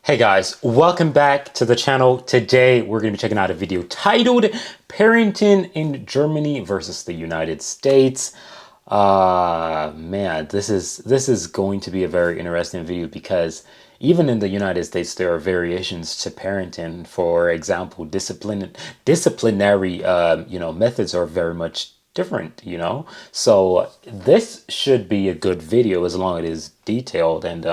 Hey guys, welcome back to the channel. Today we're going to be checking out a video titled Parenting in Germany versus the United States. Man, this is going to be a very interesting video because even in the United States there are variations to parenting. For example, disciplinary methods are very much different. So this should be a good video as long as it is detailed and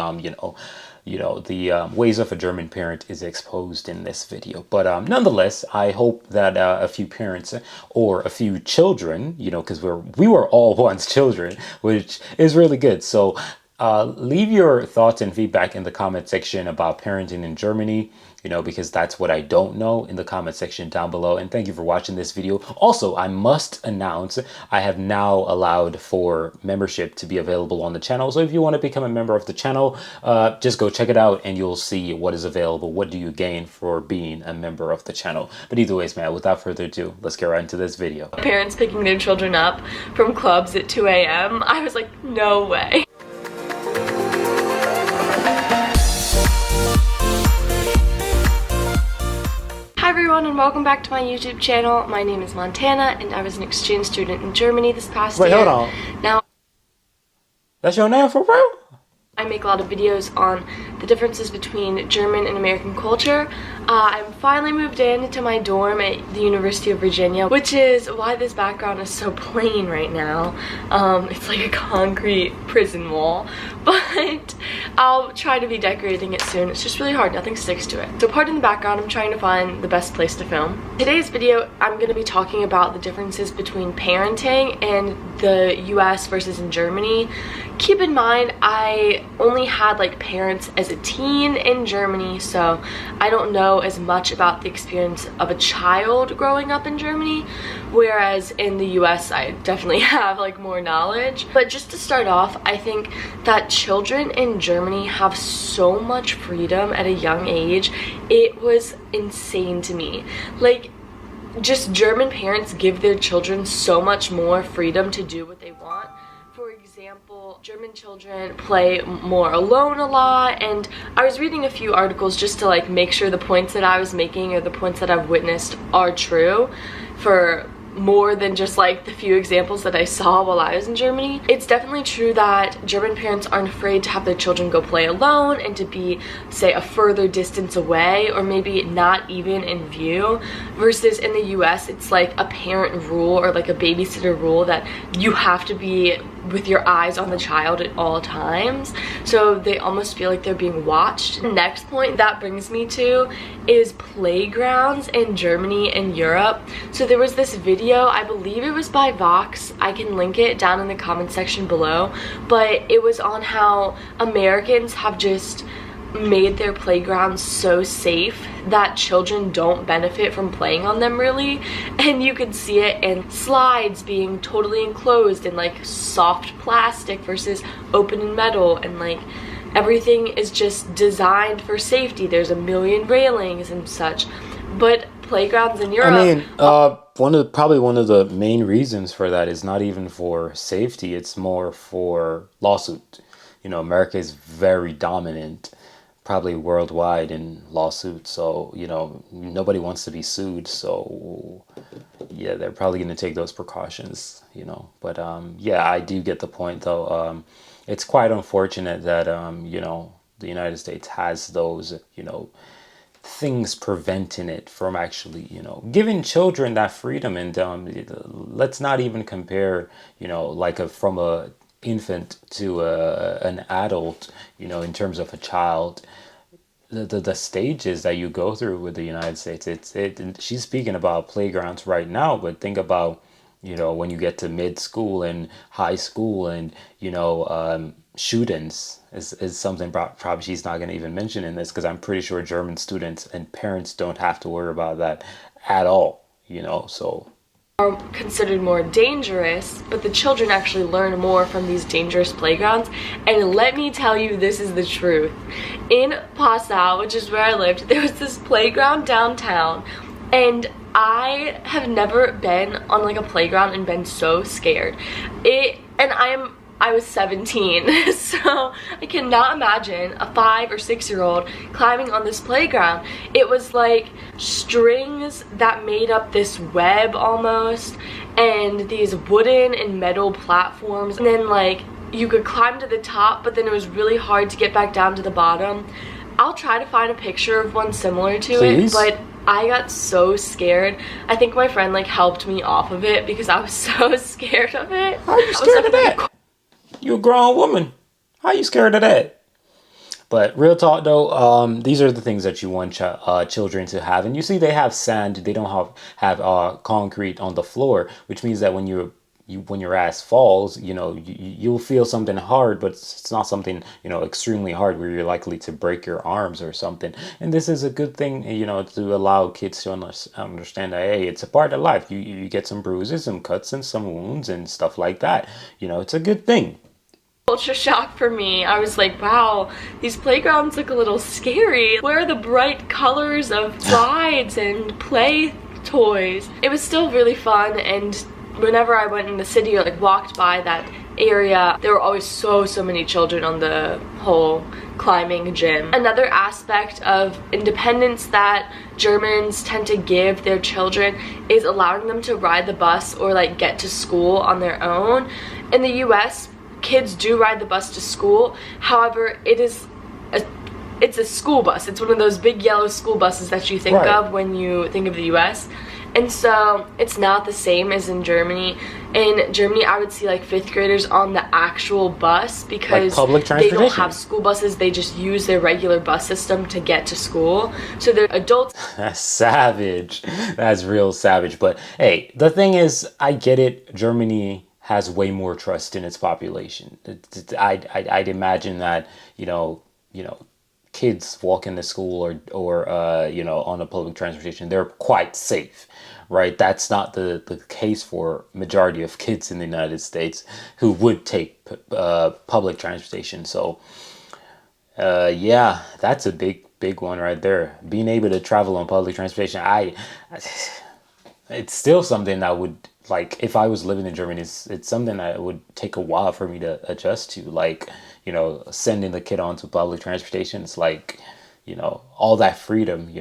the ways of a German parent is exposed in this video. But nonetheless, I hope that a few parents or a few children, because we were all once children, which is really good. So leave your thoughts and feedback in the comment section about parenting in Germany, because that's what I don't know, in the comment section down below. And thank you for watching this video. Also, I must announce I have now allowed for membership to be available on the channel. So if you want to become a member of the channel, just go check it out and you'll see what is available. What do you gain for being a member of the channel? But either ways, man, without further ado, let's get right into this video. Parents picking their children up from clubs at 2 a.m. I was like, no way. Hi everyone and welcome back to my YouTube channel. My name is Montana and I was an exchange student in Germany this past year. Wait, hold on. Now, that's your name for real? I make a lot of videos on the differences between German and American culture. I'm finally moved into my dorm at the University of Virginia, which is why this background is so plain right now. It's like a concrete prison wall, but I'll try to be decorating it soon. It's just really hard, nothing sticks to it. So pardon the background, I'm trying to find the best place to film. Today's video, I'm going to be talking about the differences between parenting in the US versus in Germany. Keep in mind, I only had like parents as a teen in Germany, so I don't know as much about the experience of a child growing up in Germany, whereas in the US I definitely have like more knowledge. But just to start off, I think that children in Germany have so much freedom at a young age. It was insane to me. Like, just German parents give their children so much more freedom to do what they want. For example, German children play more alone a lot, and I was reading a few articles just to like make sure the points that I was making or the points that I've witnessed are true for more than just like the few examples that I saw while I was in Germany. It's definitely true that German parents aren't afraid to have their children go play alone and to be, say, a further distance away or maybe not even in view, versus in the US it's like a parent rule or like a babysitter rule that you have to be with your eyes on the child at all times, so they almost feel like they're being watched. The next point that brings me to is playgrounds in Germany and Europe. So there was this video, I believe it was by Vox, I can link it down in the comment section below, but it was on how Americans have just made their playgrounds so safe that children don't benefit from playing on them really, and you could see it in slides being totally enclosed in like soft plastic versus open and metal, and like everything is just designed for safety. There's a million railings and such. But playgrounds in Europe, I mean, probably one of the main reasons for that is not even for safety, it's more for lawsuit. America is very dominant, probably worldwide, in lawsuits, so nobody wants to be sued, so yeah, they're probably going to take those precautions. But yeah, I do get the point though. It's quite unfortunate that the United States has those things preventing it from actually giving children that freedom. And let's not even compare from a infant to an adult, in terms of a child, the stages that you go through with the United States. She's speaking about playgrounds right now, but think about when you get to mid school and high school, and shootings is something probably she's not going to even mention in this, because I'm pretty sure German students and parents don't have to worry about that at all, so are considered more dangerous, but the children actually learn more from these dangerous playgrounds. And let me tell you, this is the truth. In Passau, which is where I lived, there was this playground downtown, and I have never been on like a playground and been so scared. And I was 17. So I cannot imagine a 5 or 6-year-old climbing on this playground. It was like strings that made up this web almost, and these wooden and metal platforms, and then like you could climb to the top, but then it was really hard to get back down to the bottom. I'll try to find a picture of one similar to it, but I got so scared. I think my friend like helped me off of it because I was so scared of it. How are you scared of that? You're a grown woman. How are you scared of that? But real talk though, these are the things that you want children to have. And you see they have sand, they don't have concrete on the floor, which means that when when your ass falls, you'll feel something hard, but it's not something, extremely hard where you're likely to break your arms or something. And this is a good thing, to allow kids to understand that, hey, it's a part of life. You get some bruises, some cuts, and some wounds and stuff like that. It's a good thing. Culture shock for me. I was like, wow, these playgrounds look a little scary. Where are the bright colors of slides and play toys? It was still really fun, and whenever I went in the city or like walked by that area, there were always so many children on the whole climbing gym. Another aspect of independence that Germans tend to give their children is allowing them to ride the bus or like get to school on their own. In the US, kids do ride the bus to school. However, it's a school bus. It's one of those big yellow school buses that you think of when you think of the US. And so it's not the same as in Germany. In Germany, I would see like 5th graders on the actual bus because like they don't have school buses. They just use their regular bus system to get to school. So they're adults. That's savage. That's real savage. But hey, the thing is, I get it. Germany has way more trust in its population. I'd imagine that, kids walking to school or on a public transportation, they're quite safe, right? That's not the case for majority of kids in the United States who would take public transportation. So yeah, that's a big one right there. Being able to travel on public transportation, it's still something that would, like, if I was living in Germany, it's something that would take a while for me to adjust to. Like, sending the kid onto public transportation, it's like, all that freedom,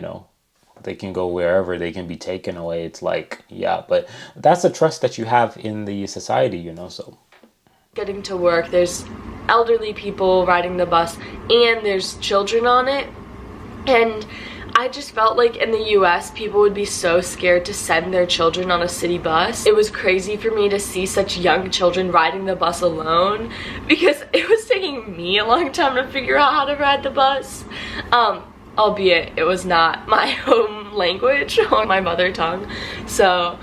they can go wherever, they can be taken away. It's like, yeah, but that's the trust that you have in the society, so. Getting to work, there's elderly people riding the bus, and there's children on it. And I just felt like in the US, people would be so scared to send their children on a city bus. It was crazy for me to see such young children riding the bus alone because it was taking me a long time to figure out how to ride the bus. Albeit it was not my home language or my mother tongue. So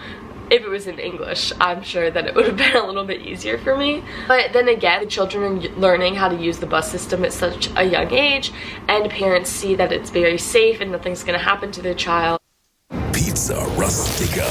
if it was in English, I'm sure that it would have been a little bit easier for me. But then again, the children are learning how to use the bus system at such a young age, and parents see that it's very safe and nothing's gonna happen to their child. Pizza Rustica.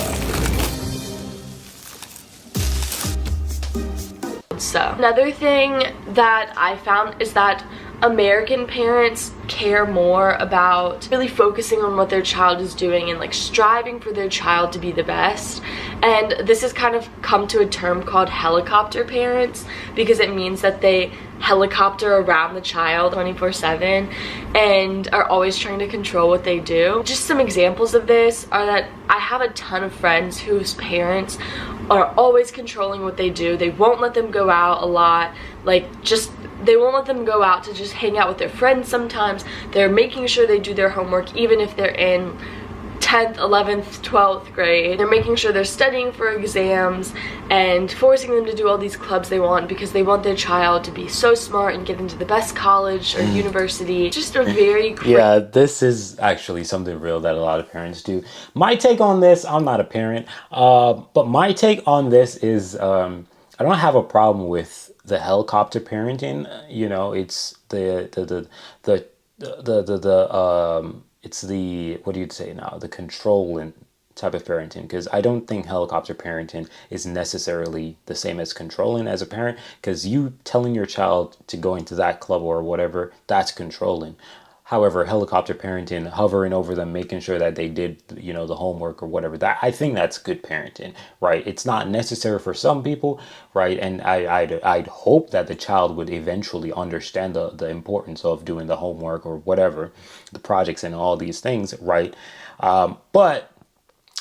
So another thing that I found is that American parents care more about really focusing on what their child is doing and like striving for their child to be the best. And this has kind of come to a term called helicopter parents because it means that they helicopter around the child 24/7 and are always trying to control what they do. Just some examples of this are that I have a ton of friends whose parents are always controlling what they do. They won't let them go out a lot, they won't let them go out to just hang out with their friends sometimes. They're making sure they do their homework even if they're in 10th, 11th, 12th grade. They're making sure they're studying for exams and forcing them to do all these clubs they want because they want their child to be so smart and get into the best college or university. Just a very yeah, this is actually something real that a lot of parents do. My take on this, I'm not a parent, but my take on this is I don't have a problem with the helicopter parenting. It's it's the, what do you say now, the controlling type of parenting, because I don't think helicopter parenting is necessarily the same as controlling as a parent, because you telling your child to go into that club or whatever, that's controlling. However, helicopter parenting, hovering over them, making sure that they did, the homework or whatever, that I think that's good parenting, right? It's not necessary for some people, right? And I'd hope that the child would eventually understand the importance of doing the homework or whatever, the projects and all these things, right? But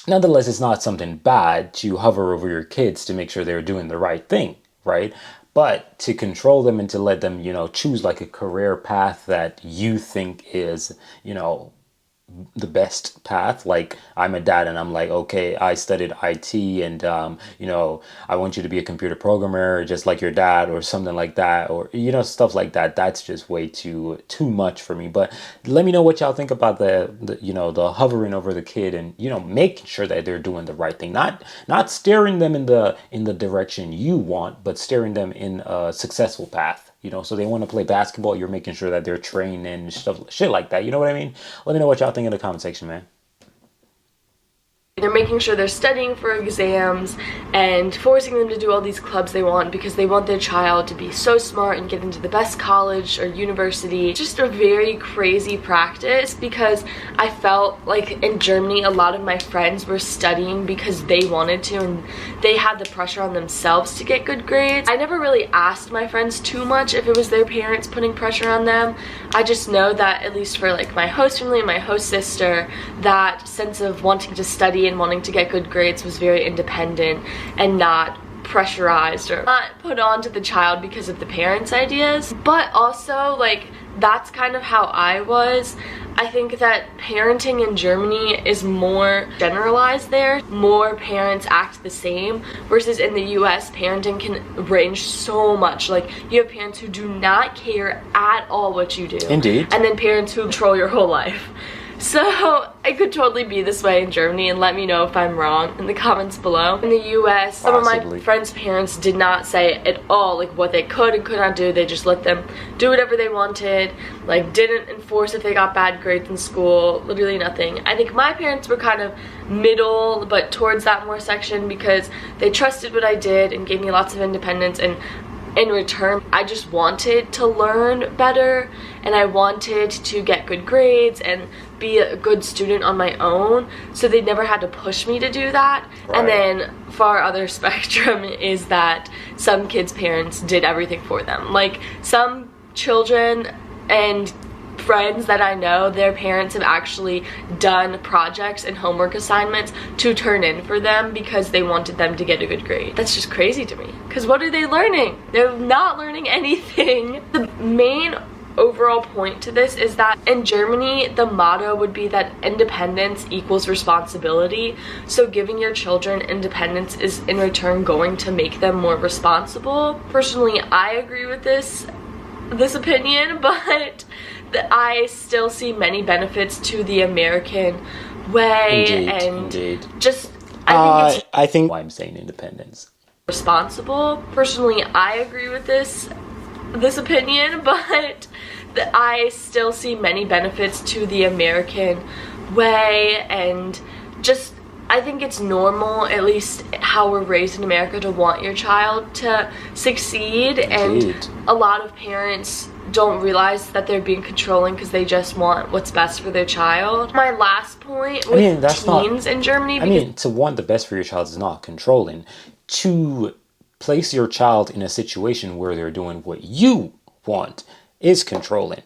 nonetheless, it's not something bad to hover over your kids to make sure they're doing the right thing, right? But to control them and to let them, choose like a career path that you think is, the best path. Like I'm a dad and I'm like, okay, I studied IT and I want you to be a computer programmer just like your dad or something like that, or stuff like that. That's just way too much for me. But let me know what y'all think about the hovering over the kid and making sure that they're doing the right thing, not steering them in the direction you want, but steering them in a successful path. So they want to play basketball, you're making sure that they're trained and shit like that. You know what I mean? Let me know what y'all think in the comment section, man. They're making sure they're studying for exams and forcing them to do all these clubs they want because they want their child to be so smart and get into the best college or university. Just a very crazy practice because I felt like in Germany a lot of my friends were studying because they wanted to and they had the pressure on themselves to get good grades. I never really asked my friends too much if it was their parents putting pressure on them. I just know that at least for like my host family and my host sister, that sense of wanting to study and wanting to get good grades was very independent and not pressurized or not put on to the child because of the parents' ideas. But also, like, that's kind of how I was. I think that parenting in Germany is more generalized there. More parents act the same, versus in the US, parenting can range so much. Like, you have parents who do not care at all what you do. Indeed. And then parents who control your whole life. So I could totally be this way in Germany, and let me know if I'm wrong in the comments below. In the US, some of my friends' parents did not say at all like what they could and could not do. They just let them do whatever they wanted, like didn't enforce if they got bad grades in school, literally nothing. I think my parents were kind of middle, but towards that more section because they trusted what I did and gave me lots of independence, and in return, I just wanted to learn better and I wanted to get good grades and be a good student on my own, so they never had to push me to do that. Right. And then far other spectrum is that some kids' parents did everything for them. Like some children and friends that I know, their parents have actually done projects and homework assignments to turn in for them because they wanted them to get a good grade. That's just crazy to me, because what are they learning? They're not learning anything. The main overall point to this is that in Germany, the motto would be that independence equals responsibility. So giving your children independence is in return going to make them more responsible. Personally, I agree with this opinion, but I still see many benefits to the American way. Indeed. Just I think why I'm saying independence. Responsible. Personally, I agree with this opinion, but I still see many benefits to the American way, and just I think it's normal, at least how we're raised in America, to want your child to succeed. Indeed. And a lot of parents don't realize that they're being controlling because they just want what's best for their child. My last point with teens in Germany. To want the best for your child is not controlling. To place your child in a situation where they're doing what you want is controlling.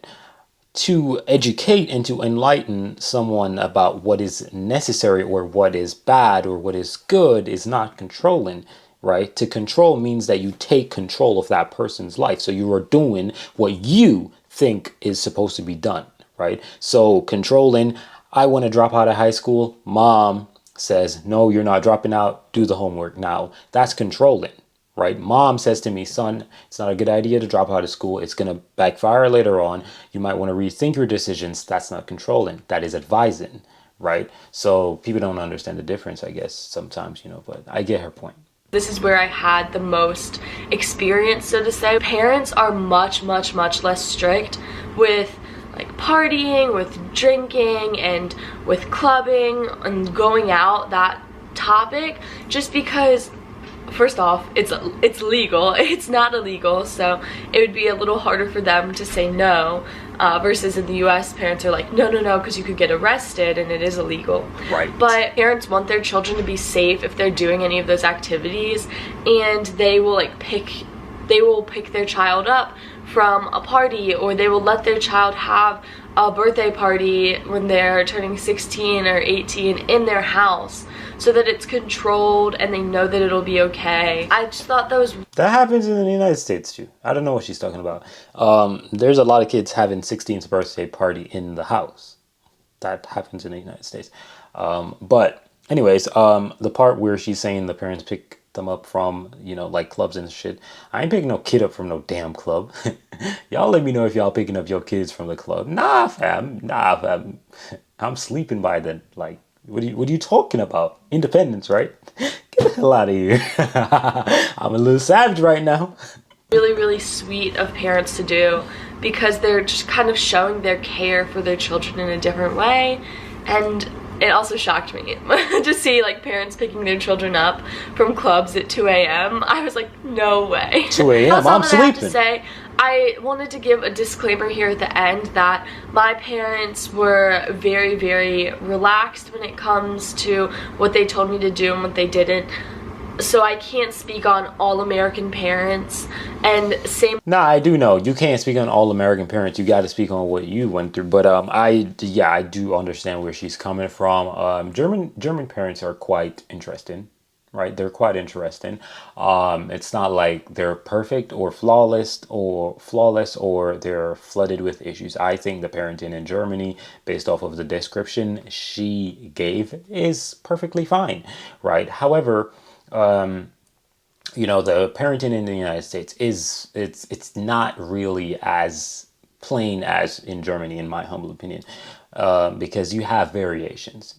To educate and to enlighten someone about what is necessary or what is bad or what is good is not controlling, right? To control means that you take control of that person's life. So you are doing what you think is supposed to be done, right? So controlling, I want to drop out of high school. Mom says, no, you're not dropping out. Do the homework now. That's controlling. Right? Mom says to me, son, it's not a good idea to drop out of school. It's going to backfire later on. You might want to rethink your decisions. That's not controlling. That is advising, right? So people don't understand the difference, I guess, sometimes, but I get her point. This is where I had the most experience, so to say. Parents are much, much, much less strict with like partying, with drinking, and with clubbing and going out, that topic, just because first off, it's legal. It's not illegal, so it would be a little harder for them to say no. versus in the US, parents are like, no, no, no, because you could get arrested and it is illegal. Right. But parents want their children to be safe if they're doing any of those activities, and they will pick their child up from a party, or they will let their child have a birthday party when they're turning 16 or 18 in their house, so that it's controlled and they know that it'll be okay. I just thought that was... That happens in the United States too. I don't know what she's talking about. There's a lot of kids having 16th birthday party in the house. That happens in the United States. But anyways, the part where she's saying the parents pick them up from, you know, like clubs and shit. I ain't picking no kid up from no damn club. Y'all let me know if y'all picking up your kids from the club. Nah, fam. Nah, fam. I'm sleeping by then. Like, what are you talking about? Independence, right? Get the hell out of here. I'm a little savage right now. Really, really sweet of parents to do, because they're just kind of showing their care for their children in a different way. And it also shocked me to see like parents picking their children up from clubs at 2 a.m. I was like, no way. 2 a.m. I'm sleeping. I have to sleeping. say, I wanted to give a disclaimer here at the end that my parents were very, very relaxed when it comes to what they told me to do and what they didn't. So I can't speak on all American parents, and same... Nah, I do know. You can't speak on all American parents. You got to speak on what you went through. But I do understand where she's coming from. German parents are quite interesting, right? They're quite interesting. It's not like they're perfect or flawless or they're flooded with issues. I think the parenting in Germany, based off of the description she gave, is perfectly fine, right? However, you know, the parenting in the United States it's not really as plain as in Germany, in my humble opinion, because you have variations.